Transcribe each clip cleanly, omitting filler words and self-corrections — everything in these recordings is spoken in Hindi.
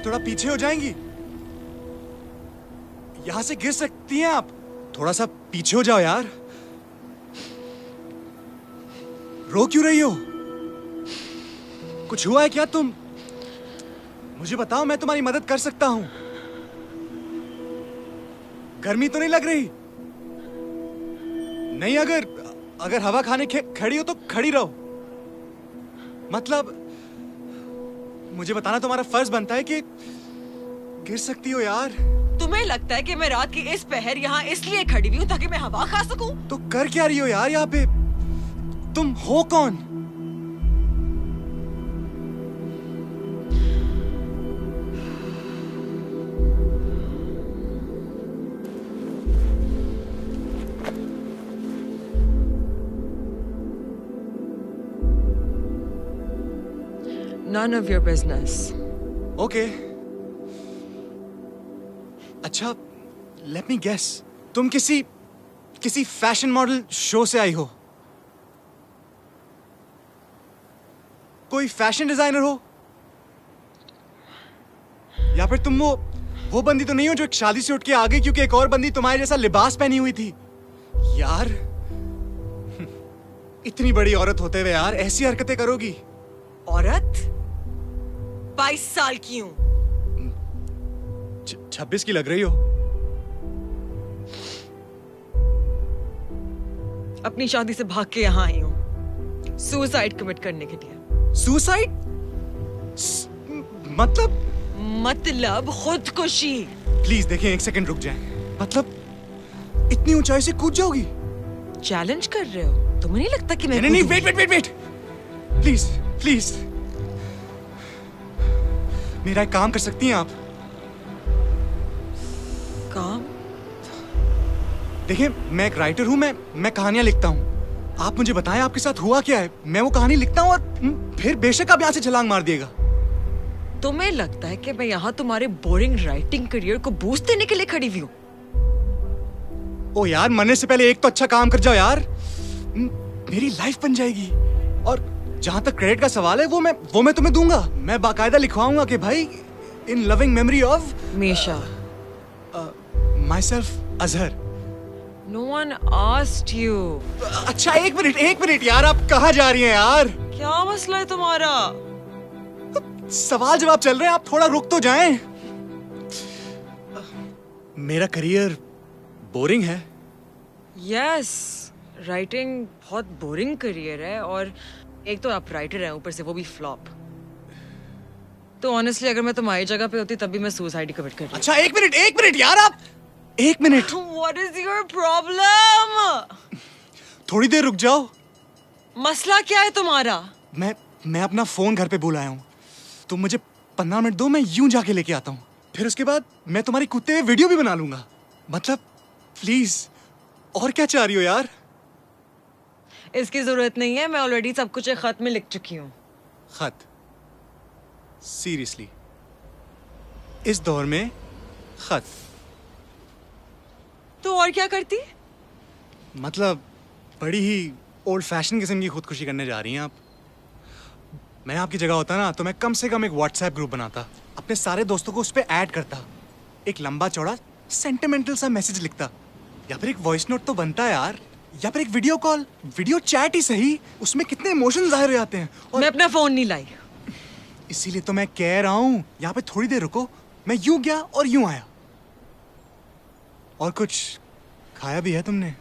आप थोड़ा पीछे हो जाएंगी? यहां से गिर सकती हैं आप। थोड़ा सा पीछे हो जाओ यार। रो क्यों रही हो? कुछ हुआ है क्या? तुम मुझे बताओ, मैं तुम्हारी मदद कर सकता हूं। गर्मी तो नहीं लग रही? नहीं, अगर हवा खाने खड़ी हो तो खड़ी रहो। मतलब मुझे बताना तुम्हारा फर्ज बनता है कि गिर सकती हो यार। तुम्हें लगता है कि मैं रात की इस पहर यहाँ इसलिए खड़ी हुई हूँ ताकि मैं हवा खा सकूं? तो कर क्या रही हो यार यहाँ पे? तुम हो कौन? None of your business. Okay. अच्छा, लेट मी गेस, तुम किसी फैशन मॉडल शो से आई हो? कोई फैशन डिजाइनर हो? या फिर तुम वो बंदी तो नहीं हो जो एक शादी से उठ के आ गई क्योंकि एक और बंदी तुम्हारे जैसा लिबास पहनी हुई थी? यार, इतनी बड़ी औरत होते हुए यार ऐसी हरकतें करोगी? औरत? 22 साल की हूँ। 26 की लग रही हो। अपनी शादी से भाग के यहाँ आई हूँ सुसाइड कमिट करने के लिए। सुसाइड? मतलब खुदकुशी। प्लीज देखें, एक सेकंड रुक जाएं। मतलब इतनी ऊंचाई से कूद जाओगी? चैलेंज कर रहे हो? तुम्हें नहीं लगता कि मैं नहीं, वेट, प्लीज प्लीज, मेरा एक काम कर सकती हैं आप? काम? देखिए, मैं एक राइटर हूं, मैं कहानियां लिखता हूं। आप मुझे बताएं आपके साथ हुआ क्या है। मैं वो कहानी लिखता हूं और फिर बेशक आप यहां से छलांग मार दिएगा। तुम्हें लगता है कि मैं यहाँ तुम्हारे बोरिंग राइटिंग करियर को बूस्ट देने के लिए खड़ी हुई हूँ? ओ यार, मरने से पहले एक तो अच्छा काम कर जाओ यार, मेरी लाइफ बन जाएगी। और जहां तक क्रेडिट का सवाल है, वो मैं तुम्हें दूंगा। मैं बाकायदा लिखवाऊंगा कि भाई, in loving memory of Misha, myself Azhar. No one asked you. अच्छा, एक मिनट यार, आप कहाँ जा रही हैं यार? क्या मसला है तुम्हारा? सवाल जवाब चल रहे हैं, आप थोड़ा रुक तो जाएं। मेरा करियर बोरिंग है। Yes, राइटिंग बहुत बोरिंग करियर है, और एक तो आप राइटर हैं, ऊपर से वो भी फ्लॉप। तो ऑनेस्टली अगर मैं तुम्हारी जगह पे होती तब भी मैं सुसाइड कमिट करती। अच्छा, एक मिनट यार, आप एक minute. What is your problem? थोड़ी देर रुक जाओ। मसला क्या है तुम्हारा? मैं अपना फोन घर पे भूल आया हूँ। तुम मुझे 15 मिनट दो, मैं यूं जाके लेके आता हूँ। फिर उसके बाद मैं तुम्हारी कुत्ते हुए वीडियो भी बना लूंगा। मतलब प्लीज, और क्या चाह रही हो यार? इसकी जरूरत नहीं है, मैं ऑलरेडी सब कुछ एक खत में लिख चुकी हूँ। खत? सीरियसली? इस दौर में खत? तो और क्या करती? मतलब बड़ी ही ओल्ड फैशन किस्म की खुदकुशी करने जा रही हैं आप। मैं आपकी जगह होता ना तो मैं कम से कम एक व्हाट्सएप ग्रुप बनाता, अपने सारे दोस्तों को उस पर ऐड करता, एक लंबा चौड़ा सेंटिमेंटल सा मैसेज लिखता, या फिर एक वॉइस नोट तो बनता है यार, या फिर एक वीडियो कॉल, वीडियो चैट ही सही, उसमें कितने इमोशन जाहिर हो जाते हैं। मैं अपना फोन नहीं लाई। इसीलिए तो मैं कह रहा हूँ, यहाँ पे थोड़ी देर रुको। मैं यूं गया और यूं आया। और कुछ खाया भी है तुमने,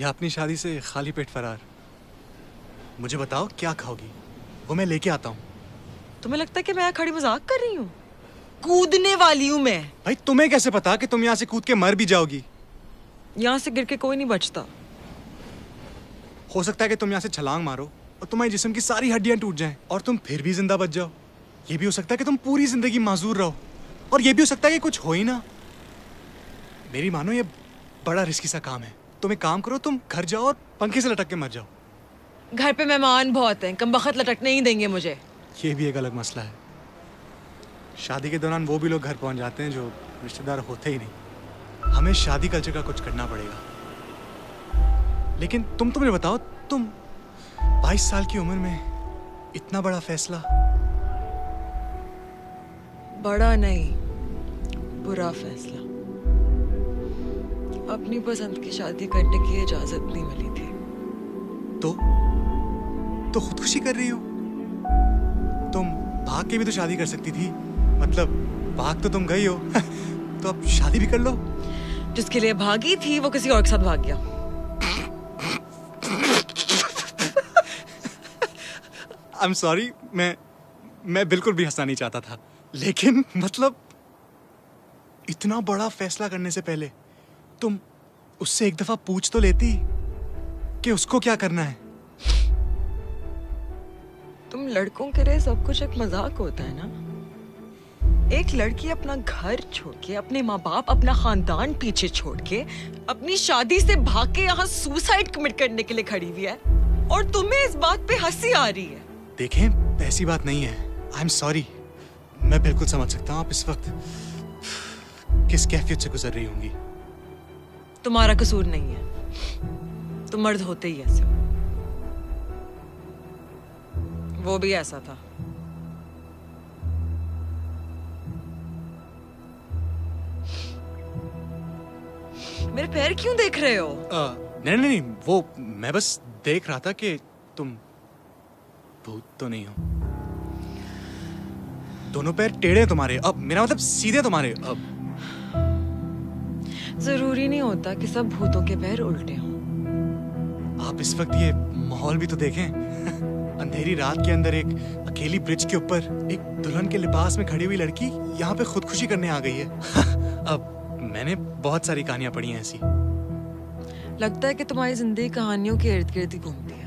या अपनी शादी से खाली पेट फरार? मुझे बताओ क्या खाओगी, वो मैं लेके आता हूँ। तुम्हें लगता है कि मैं यहाँ खड़ी मजाक कर रही हूँ? कूदने वाली हूँ मैं। भाई, तुम्हें कैसे पता कि तुम यहाँ से कूद के मर भी जाओगी? यहाँ से गिर के कोई नहीं बचता। हो सकता है कि तुम यहाँ से छलांग मारो और तुम्हारे जिस्म की सारी हड्डियां टूट जाएं और तुम फिर भी जिंदा बच जाओ। ये भी हो सकता है कि तुम पूरी जिंदगी माजूर रहो, और ये भी हो सकता है कि कुछ हो ही ना। मेरी मानो, ये बड़ा रिस्की सा काम है। तुम एक काम करो, तुम घर जाओ और पंखे से लटक के मर जाओ। घर पे मेहमान बहुत हैं, कमबख्त लटकने ही देंगे मुझे। ये भी एक अलग मसला है। शादी के दौरान वो भी लोग घर पहुंच जाते हैं जो रिश्तेदार होते ही नहीं। हमें शादी कल्चर का कुछ करना पड़ेगा। लेकिन तुम मुझे बताओ, तुम 22 साल की उम्र में इतना बड़ा फैसला? बड़ा नहीं, बुरा फैसला। अपनी पसंद की शादी करने की इजाजत नहीं मिली थी। तो खुदकुशी कर रही हो? तुम भाग के भी तो शादी कर सकती थी। मतलब भाग तो तुम गई हो तो अब शादी भी कर लो। जिसके लिए भागी थी वो किसी और के साथ भाग गया। आई एम सॉरी, मैं बिल्कुल भी हंसना नहीं चाहता था, लेकिन मतलब इतना बड़ा फैसला करने से पहले तुम उससे एक दफा पूछ तो लेती कि उसको क्या करना है। तुम लड़कों के लिए सब कुछ एक मजाक होता है ना। एक लड़की अपना घर छोड़ के, अपने माँ बाप, अपना खानदान पीछे छोड़ के, अपनी शादी से भाग के यहाँ सुसाइड कमिट करने के लिए खड़ी हुई है, और तुम्हें इस बात पे हंसी आ रही है। देखें, ऐसी बात नहीं है। आई एम सॉरी, मैं बिल्कुल समझ सकता हूँ आप इस वक्त किस कैफियत से गुजर रही होंगी। तुम्हारा कसूर नहीं है, तुम मर्द होते ही ऐसे हो। वो भी ऐसा था। मेरे पैर क्यों देख रहे हो? नहीं नहीं नहीं, वो मैं बस देख रहा था कि तुम भूत तो नहीं हो। दोनों पैर टेढ़े तुम्हारे, अब मेरा मतलब सीधे तुम्हारे। अब जरूरी नहीं होता कि सब भूतों के पैर उल्टे हों। आप इस वक्त ये माहौल भी तो देखें। अंधेरी रात के अंदर एक अकेली ब्रिज के ऊपर एक दुल्हन के लिबास में खड़ी हुई लड़की यहाँ पे खुदकुशी करने आ गई है। अब मैंने बहुत सारी कहानियां पढ़ी हैं ऐसी। लगता है कि तुम्हारी जिंदगी कहानियों के इर्द गिर्द ही घूमती है।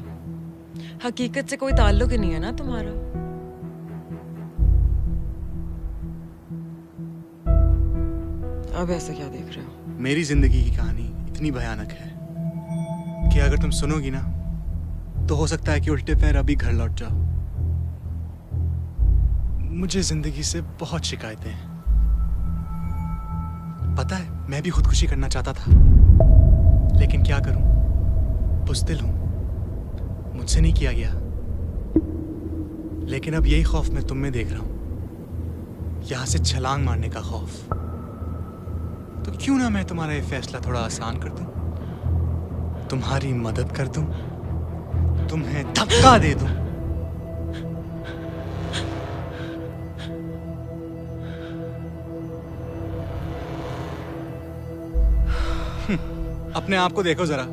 हकीकत से कोई ताल्लुक ही नहीं है ना तुम्हारा। अब ऐसा क्या देख रहे हो? मेरी जिंदगी की कहानी इतनी भयानक है कि अगर तुम सुनोगी ना तो हो सकता है कि उल्टे पैर अभी घर लौट जाओ। मुझे जिंदगी से बहुत शिकायतें हैं। पता है, मैं भी खुदकुशी करना चाहता था, लेकिन क्या करूं, बुज़दिल हूं, मुझसे नहीं किया गया। लेकिन अब यही खौफ मैं तुम में देख रहा हूं, यहां से छलांग मारने का खौफ। तो क्यों ना मैं तुम्हारा ये फैसला थोड़ा आसान कर दूं, तुम्हारी मदद कर दूं, तुम्हें धक्का दे दूं। अपने आप को देखो जरा,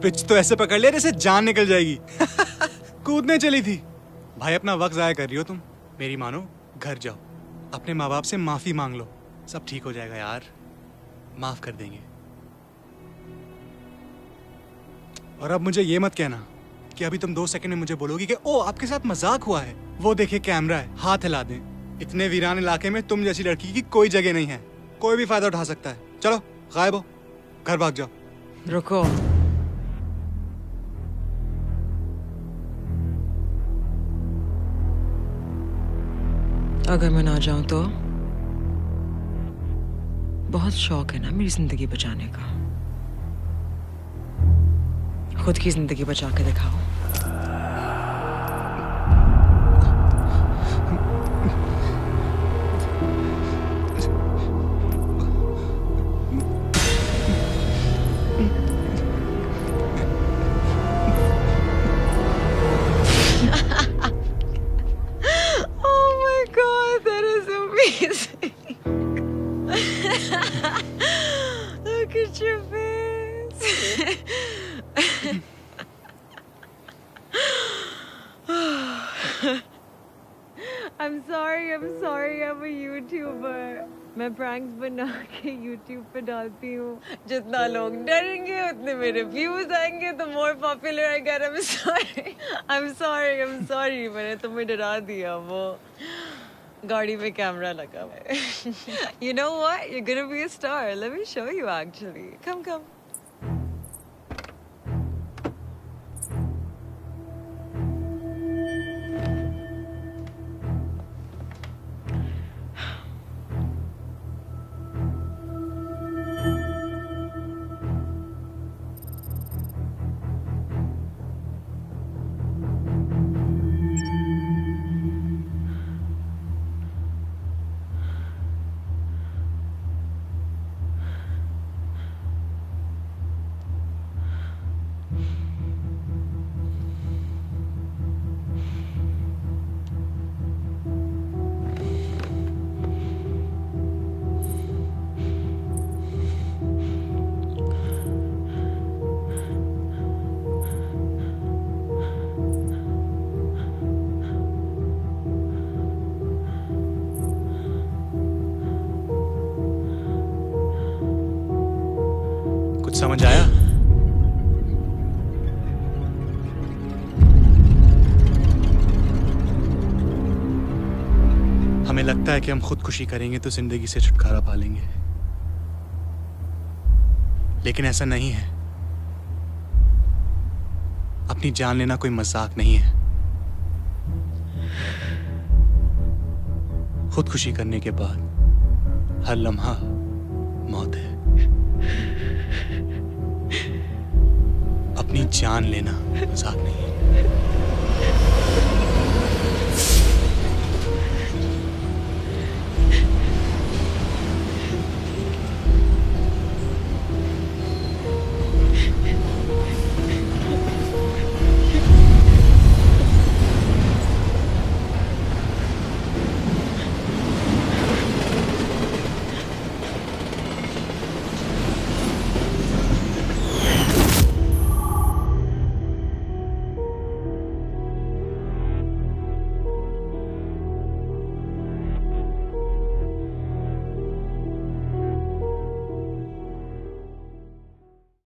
पिच तो ऐसे पकड़ लिया जैसे जान निकल जाएगी। कूदने चली थी। भाई, अपना वक्त जाया कर रही हो तुम। मेरी मानो, घर जाओ, अपने माँ बाप से माफी मांग लो, सब ठीक हो जाएगा यार, माफ कर देंगे। और अब मुझे ये मत कहना कि अभी तुम 2 सेकंड में मुझे बोलोगी कि ओ आपके साथ मजाक हुआ है, वो देखिए कैमरा है, हाथ हिला दें। इतने वीरान इलाके में तुम जैसी लड़की की कोई जगह नहीं है, कोई भी फायदा उठा सकता है। चलो गायब हो, घर भाग जाओ। रुको, अगर मैं ना जाऊं तो? बहुत शौक है ना मेरी जिंदगी बचाने का। खुद की जिंदगी बचा के दिखाओ। Oh my God, that is amazing. Look at your face. I'm sorry, I'm a YouTuber. मैं pranks बना के YouTube पे डालती हूँ। जितना लोग डरेंगे उतने मेरे views आएंगे, तो more popular I get. I'm sorry. मैंने तुम्हें डरा दिया। वो गाड़ी में कैमरा लगा हुआ है। You know what? You're gonna be a star. Let me show you actually. Come. कुछ समझ आया? हमें लगता है कि हम खुदकुशी करेंगे तो जिंदगी से छुटकारा पा लेंगे, लेकिन ऐसा नहीं है। अपनी जान लेना कोई मजाक नहीं है। खुदकुशी करने के बाद हर लम्हा मौत है। अपनी जान लेना मजाक नहीं है।